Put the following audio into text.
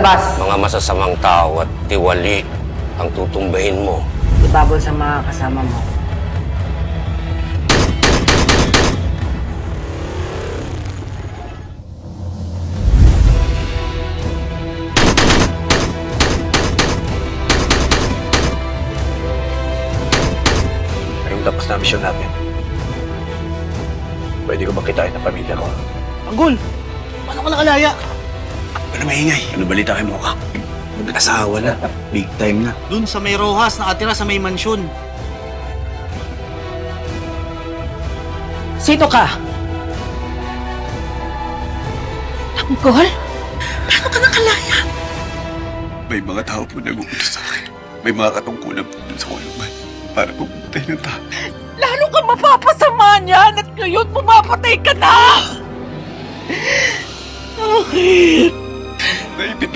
Bas, Mga masasamang tao at tiwali ang tutumbahin mo. ibabol sa mga kasama mo. Ngayong tapos na misyon natin, pwede ko makitain ang pamilya ko. Anggol! Paano ka nakalaya? Ano maingay? Ano balita kay Mocha? Nag-asawa na. Big time na. Dun sa may Rojas, nakatira sa may mansyon. Sino ka? Tanggol? Paano ka nakalaya? May mga tao po nag-uutos sa akin. May mga katungkulan po dun sa kulungan para pumatay ng tao. Lalo ka mapapasama niyan at ngayon pumapatay ka na! Bakit? Naipit na